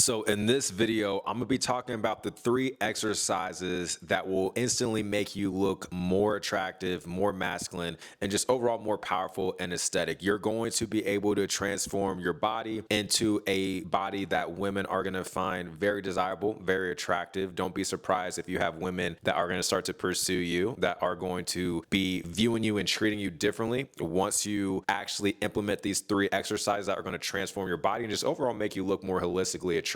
So in this video, I'm gonna be talking about the 3 exercises that will instantly make you look more attractive, more masculine, and just overall more powerful and aesthetic. You're going to be able to transform your body into a body that women are gonna find very desirable, very attractive. Don't be surprised if you have women that are gonna start to pursue you, that are going to be viewing you and treating you differently once you actually implement these 3 exercises that are gonna transform your body and just overall make you look more holistically attractive.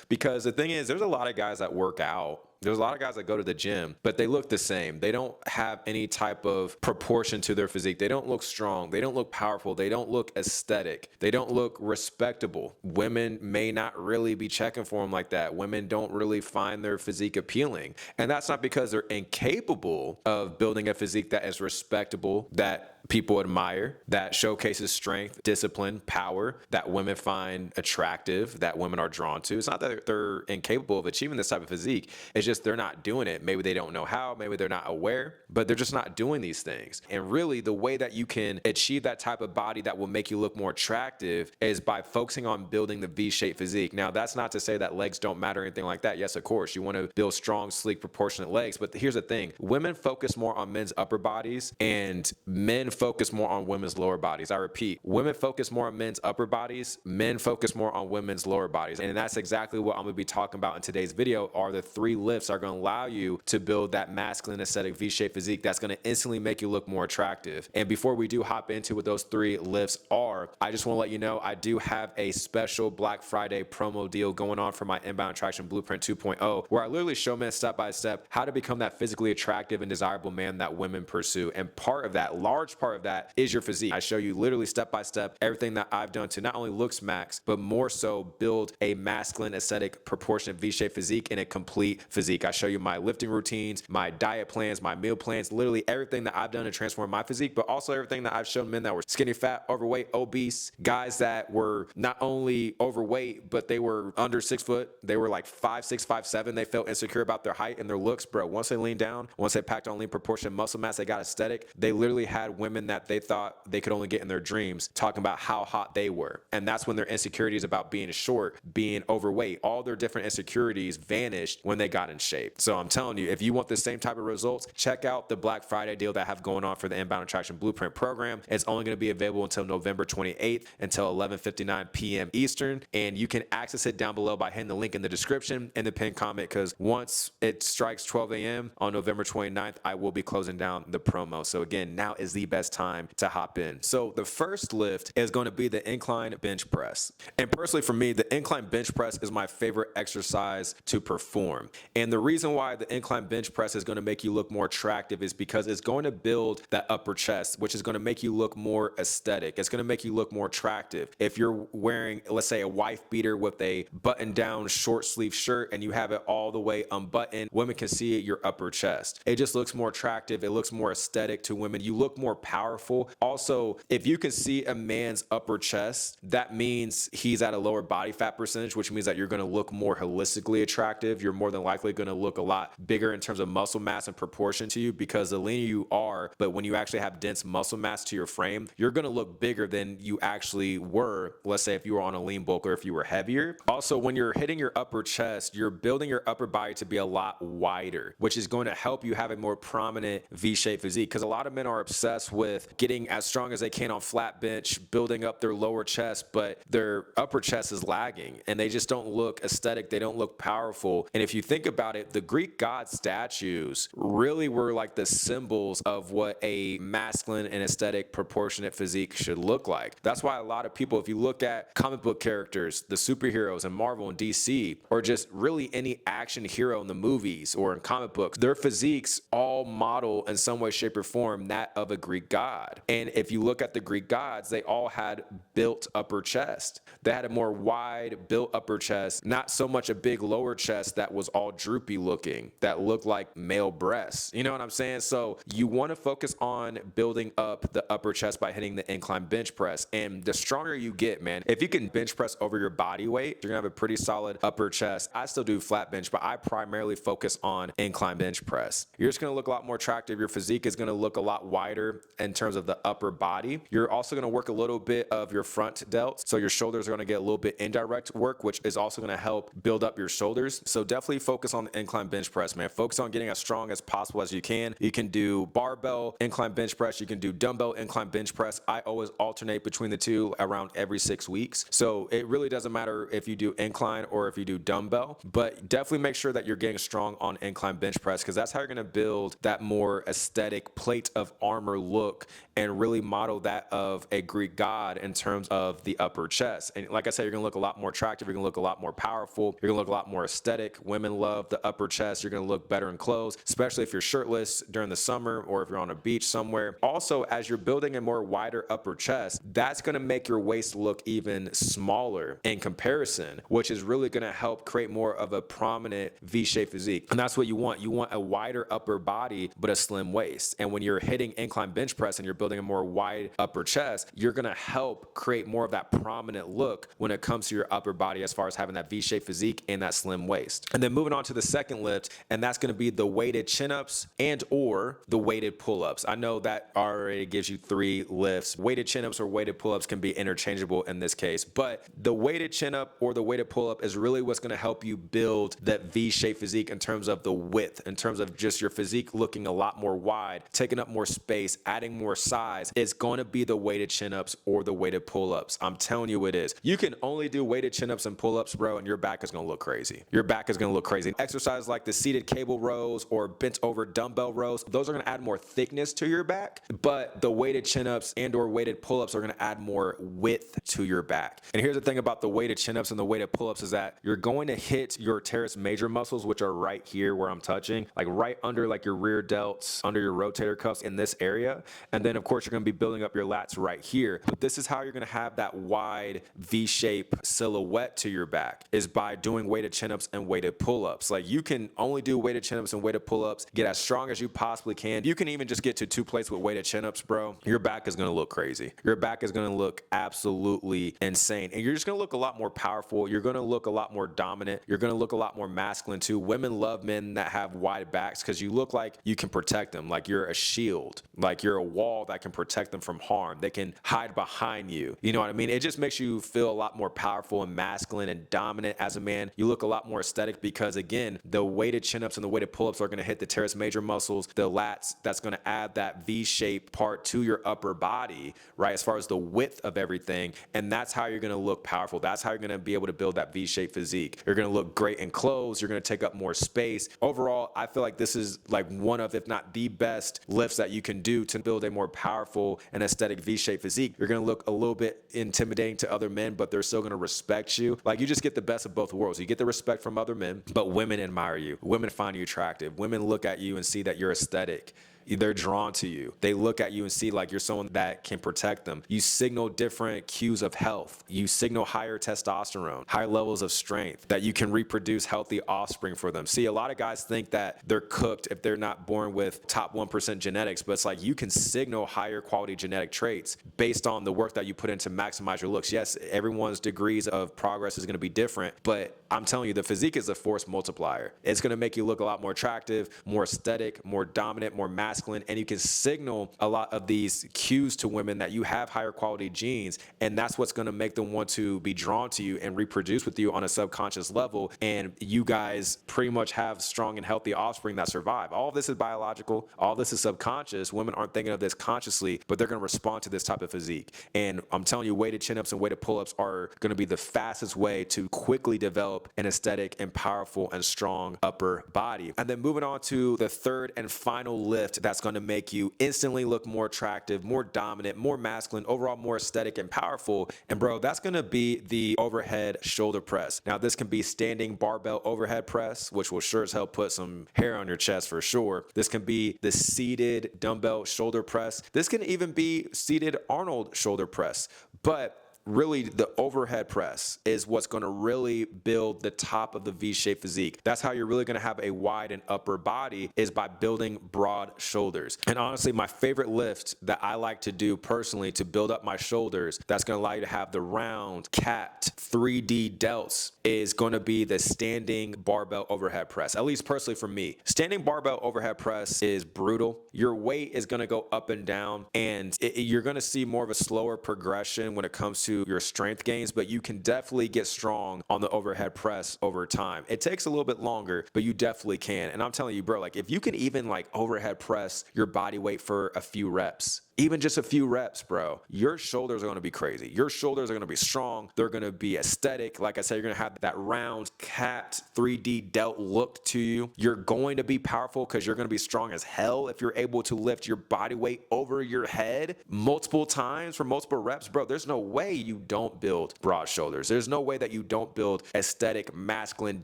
Because the thing is, there's a lot of guys that work out. There's a lot of guys that go to the gym, but they look the same. They don't have any type of proportion to their physique. They don't look strong. They don't look powerful. They don't look aesthetic. They don't look respectable. Women may not really be checking for them like that. Women don't really find their physique appealing. And that's not because they're incapable of building a physique that is respectable, that people admire, that showcases strength, discipline, power, that women find attractive, that women are drawn to. It's not that they're incapable of achieving this type of physique. It's just they're not doing it. Maybe they don't know how, maybe they're not aware, but they're just not doing these things. And really, the way that you can achieve that type of body that will make you look more attractive is by focusing on building the V-shaped physique. Now, that's not to say that legs don't matter or anything like that. Yes, of course, you want to build strong, sleek, proportionate legs. But here's the thing. Women focus more on men's upper bodies and men focus more on women's lower bodies. I repeat, women focus more on men's upper bodies, men focus more on women's lower bodies. And that's exactly what I'm going to be talking about in today's video are the 3 lifts are going to allow you to build that masculine aesthetic V-shaped physique that's going to instantly make you look more attractive. And before we do hop into what those 3 lifts are, I just want to let you know I do have a special Black Friday promo deal going on for my Inbound Attraction Blueprint 2.0, where I literally show men step by step how to become that physically attractive and desirable man that women pursue. And part of that, large part of that, is your physique. I show you literally step by step everything that I've done to not only look max, but more so build a masculine aesthetic proportionate V-shaped physique and a complete physique. I show you my lifting routines, my diet plans, my meal plans, literally everything that I've done to transform my physique, but also everything that I've shown men that were skinny, fat, overweight, obese, guys that were not only overweight, but they were under 6 foot. They were like 5'6", 5'7". They felt insecure about their height and their looks, bro. Once they leaned down, once they packed on lean proportion muscle mass, they got aesthetic. They literally had women that they thought they could only get in their dreams talking about how hot they were. And that's when their insecurities about being short, being overweight, all their different insecurities vanished when they got in shape. So I'm telling you, if you want the same type of results, check out the Black Friday deal that I have going on for the Inbound Attraction Blueprint program. It's only going to be available until November 28th until 11:59 p.m. Eastern. And you can access it down below by hitting the link in the description and the pinned comment, because once it strikes 12 a.m. on November 29th, I will be closing down the promo. So again, now is the best time to hop in. So the first lift is going to be the incline bench press. And personally for me, the incline bench press is my favorite exercise to perform. And the reason why the incline bench press is going to make you look more attractive is because it's going to build that upper chest, which is going to make you look more aesthetic. It's going to make you look more attractive. If you're wearing, let's say, a wife beater with a button down short sleeve shirt and you have it all the way unbuttoned, women can see your upper chest. It just looks more attractive. It looks more aesthetic to women. You look more powerful. Also, if you can see a man's upper chest, that means he's at a lower body fat percentage, which means that you're going to look more holistically attractive. You're more than likely going to look a lot bigger in terms of muscle mass and proportion to you, because the leaner you are, but when you actually have dense muscle mass to your frame, you're going to look bigger than you actually were, let's say if you were on a lean bulk or if you were heavier. Also, when you're hitting your upper chest, you're building your upper body to be a lot wider, which is going to help you have a more prominent V-shaped physique, because a lot of men are obsessed with getting as strong as they can on flat bench, building up their lower chest, but their upper chest is lagging and they just don't look aesthetic. They don't look powerful. And if you think about it, the Greek god statues really were like the symbols of what a masculine and aesthetic proportionate physique should look like. That's why a lot of people, if you look at comic book characters, the superheroes in Marvel and DC, or just really any action hero in the movies or in comic books, their physiques all model in some way, shape, or form that of a Greek god. And if you look at the Greek gods, they all had built upper chest. They had a more wide built upper chest, not so much a big lower chest that was all droopy looking, that looked like male breasts. You know what I'm saying? So you want to focus on building up the upper chest by hitting the incline bench press. And the stronger you get, man, if you can bench press over your body weight, you're gonna have a pretty solid upper chest. I still do flat bench, but I primarily focus on incline bench press. You're just gonna look a lot more attractive. Your physique is gonna look a lot wider. in terms of the upper body. You're also going to work a little bit of your front delts. So your shoulders are going to get a little bit indirect work, which is also going to help build up your shoulders. So definitely focus on the incline bench press, man. Focus on getting as strong as possible as you can. You can do barbell incline bench press. You can do dumbbell incline bench press. I always alternate between the two around every 6 weeks. So it really doesn't matter if you do incline or if you do dumbbell, but definitely make sure that you're getting strong on incline bench press, because that's how you're going to build that more aesthetic plate of armor look and really model that of a Greek god in terms of the upper chest. And like I said, you're going to look a lot more attractive. You're going to look a lot more powerful. You're going to look a lot more aesthetic. Women love the upper chest. You're going to look better in clothes, especially if you're shirtless during the summer or if you're on a beach somewhere. Also, as you're building a more wider upper chest, that's going to make your waist look even smaller in comparison, which is really going to help create more of a prominent V-shaped physique. And that's what you want. You want a wider upper body, but a slim waist. And when you're hitting incline bench press and you're building a more wide upper chest, you're going to help create more of that prominent look when it comes to your upper body, as far as having that V-shaped physique and that slim waist. And then moving on to the second lift, and that's going to be the weighted chin-ups and or the weighted pull-ups. I know that already gives you 3 lifts. Weighted chin-ups or weighted pull-ups can be interchangeable in this case, but the weighted chin-up or the weighted pull-up is really what's going to help you build that V-shaped physique in terms of the width, in terms of just your physique looking a lot more wide, taking up more space, adding more size. It's going to be the weighted chin-ups or the weighted pull-ups. I'm telling you it is. You can only do weighted chin-ups and pull-ups, bro, and your back is going to look crazy. Your back is going to look crazy. Exercises like the seated cable rows or bent over dumbbell rows, those are going to add more thickness to your back, but the weighted chin-ups and or weighted pull-ups are going to add more width to your back. And here's the thing about the weighted chin-ups and the weighted pull-ups is that you're going to hit your teres major muscles, which are right here where I'm touching, like right under like your rear delts, under your rotator cuffs in this area. And then of course you're going to be building up your lats right here. But this is how you're going to have that wide V-shape silhouette to your back, is by doing weighted chin-ups and weighted pull-ups. Like you can only do weighted chin-ups and weighted pull-ups, get as strong as you possibly can. You can even just get to 2 plates with weighted chin-ups, bro. Your back is going to look crazy. Your back is going to look absolutely insane. And you're just going to look a lot more powerful. You're going to look a lot more dominant. You're going to look a lot more masculine too. Women love men that have wide backs because you look like you can protect them, like you're a shield, like you're a wall that can protect them from harm. They can hide behind you. You know what I mean? It just makes you feel a lot more powerful and masculine and dominant as a man. You look a lot more aesthetic because, again, the weighted chin-ups and the weighted pull-ups are going to hit the teres major muscles, the lats. That's going to add that V-shaped part to your upper body, right, as far as the width of everything. And that's how you're going to look powerful. That's how you're going to be able to build that V-shaped physique. You're going to look great in clothes. You're going to take up more space. Overall, I feel like this is like one of, if not the best lifts that you can do to build a more powerful and aesthetic V-shaped physique. You're going to look a little bit intimidating to other men, but they're still going to respect you. Like you just get the best of both worlds. You get the respect from other men, but women admire you. Women find you attractive. Women look at you and see that you're aesthetic. They're drawn to you. They look at you and see like you're someone that can protect them. You signal different cues of health. You signal higher testosterone, higher levels of strength, that you can reproduce healthy offspring for them. See, a lot of guys think that they're cooked if they're not born with top 1% genetics, but it's like you can signal higher quality genetic traits based on the work that you put in to maximize your looks. Yes, everyone's degrees of progress is going to be different, but I'm telling you, the physique is a force multiplier. It's going to make you look a lot more attractive, more aesthetic, more dominant, more masculine, and you can signal a lot of these cues to women that you have higher quality genes, and that's what's going to make them want to be drawn to you and reproduce with you on a subconscious level, and you guys pretty much have strong and healthy offspring that survive. All of this is biological. All this is subconscious. Women aren't thinking of this consciously, but they're going to respond to this type of physique. And I'm telling you, weighted chin-ups and weighted pull-ups are going to be the fastest way to quickly develop an aesthetic and powerful and strong upper body. And then moving on to the third and final lift that's going to make you instantly look more attractive, more dominant, more masculine, overall more aesthetic and powerful. And bro, that's going to be the overhead shoulder press. Now this can be standing barbell overhead press, which will sure as hell put some hair on your chest for sure. This can be the seated dumbbell shoulder press. This can even be seated Arnold shoulder press. But really the overhead press is what's going to really build the top of the V-shaped physique. That's how you're really going to have a wide and upper body, is by building broad shoulders. And honestly, my favorite lift that I like to do personally to build up my shoulders, that's going to allow you to have the round, capped 3D delts, is going to be the standing barbell overhead press. At least personally for me, standing barbell overhead press is brutal. Your weight is going to go up and down, and you're going to see more of a slower progression when it comes to your strength gains, but you can definitely get strong on the overhead press over time. It takes a little bit longer, but you definitely can. And I'm telling you, bro, like if you can even like overhead press your body weight for a few reps, even just a few reps, bro, your shoulders are going to be crazy. Your shoulders are going to be strong. They're going to be aesthetic. Like I said, you're going to have that round, capped 3D delt look to you. You're going to be powerful because you're going to be strong as hell if you're able to lift your body weight over your head multiple times for multiple reps, bro. There's no way you don't build broad shoulders. There's no way that you don't build aesthetic, masculine,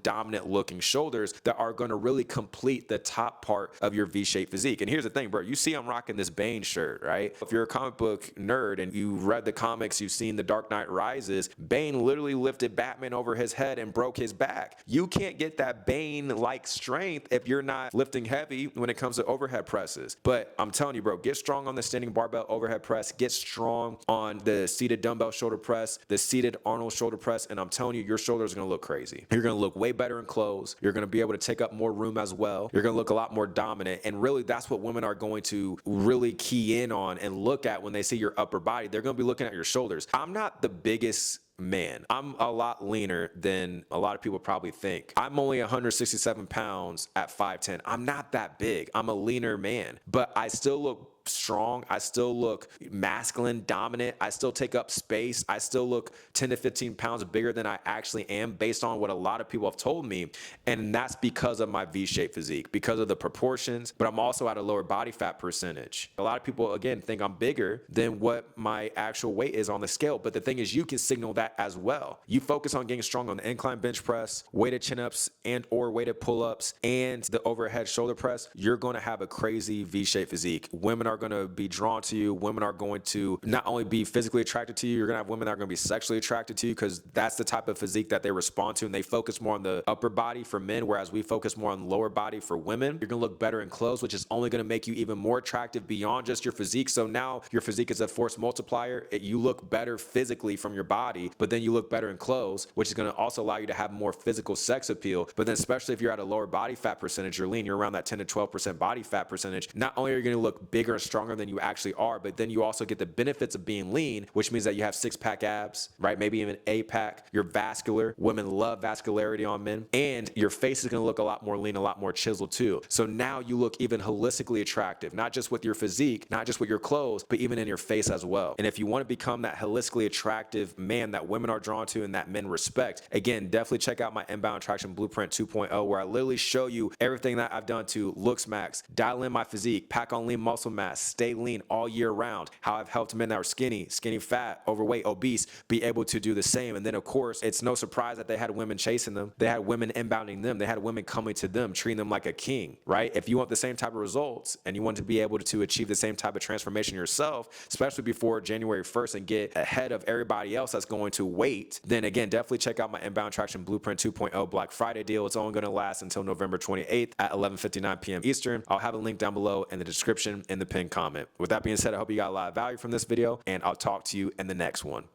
dominant looking shoulders that are going to really complete the top part of your V-shaped physique. And here's the thing, bro. You see I'm rocking this Bane shirt, right? If you're a comic book nerd and you read the comics, you've seen The Dark Knight Rises, Bane literally lifted Batman over his head and broke his back. You can't get that Bane-like strength if you're not lifting heavy when it comes to overhead presses. But I'm telling you, bro, get strong on the standing barbell overhead press, get strong on the seated dumbbell shoulder press, the seated Arnold shoulder press, and I'm telling you, your shoulders are going to look crazy. You're going to look way better in clothes. You're going to be able to take up more room as well. You're going to look a lot more dominant, and really that's what women are going to really key in on and look at when they see your upper body. They're going to be looking at your shoulders. I'm not the biggest man. I'm a lot leaner than a lot of people probably think. I'm only 167 pounds at 5'10". I'm not that big. I'm a leaner man, but I still look strong. I still look masculine, dominant. I still take up space. I still look 10 to 15 pounds bigger than I actually am based on what a lot of people have told me. And that's because of my V-shaped physique, because of the proportions, but I'm also at a lower body fat percentage. A lot of people, again, think I'm bigger than what my actual weight is on the scale. But the thing is, you can signal that as well. You focus on getting strong on the incline bench press, weighted chin-ups and or weighted pull-ups, and the overhead shoulder press. You're going to have a crazy V-shaped physique. Women are going to be drawn to you. Women are going to not only be physically attracted to you, you're going to have women that are going to be sexually attracted to you, because that's the type of physique that they respond to, and they focus more on the upper body for men, whereas we focus more on the lower body for women. You're going to look better in clothes, which is only going to make you even more attractive beyond just your physique. So now your physique is a force multiplier. You look better physically from your body, but then you look better in clothes, which is going to also allow you to have more physical sex appeal. But then especially if you're at a lower body fat percentage, you're lean, you're around that 10 to 12% body fat percentage, not only are you going to look bigger and stronger than you actually are, but then you also get the benefits of being lean, which means that you have 6-pack abs, right? Maybe even 8-pack. You're vascular. Women love vascularity on men. And your face is going to look a lot more lean, a lot more chiseled too. So now you look even holistically attractive, not just with your physique, not just with your clothes, but even in your face as well. And if you want to become that holistically attractive man that women are drawn to and that men respect, again, definitely check out my Inbound Attraction Blueprint 2.0, where I literally show you everything that I've done to looks max, dial in my physique, pack on lean muscle mass, stay lean all year round, how I've helped men that are skinny, fat, overweight, obese, be able to do the same. And then of course, it's no surprise that they had women chasing them. They had women inbounding them. They had women coming to them, treating them like a king, right? If you want the same type of results and you want to be able to achieve the same type of transformation yourself, especially before January 1st, and get ahead of everybody else that's going to wait, then again, definitely check out my Inbound Attraction Blueprint 2.0 Black Friday deal. It's only going to last until November 28th at 11:59 p.m. Eastern. I'll have a link down below in the description in the pinned comment. With that being said, I hope you got a lot of value from this video, and I'll talk to you in the next one.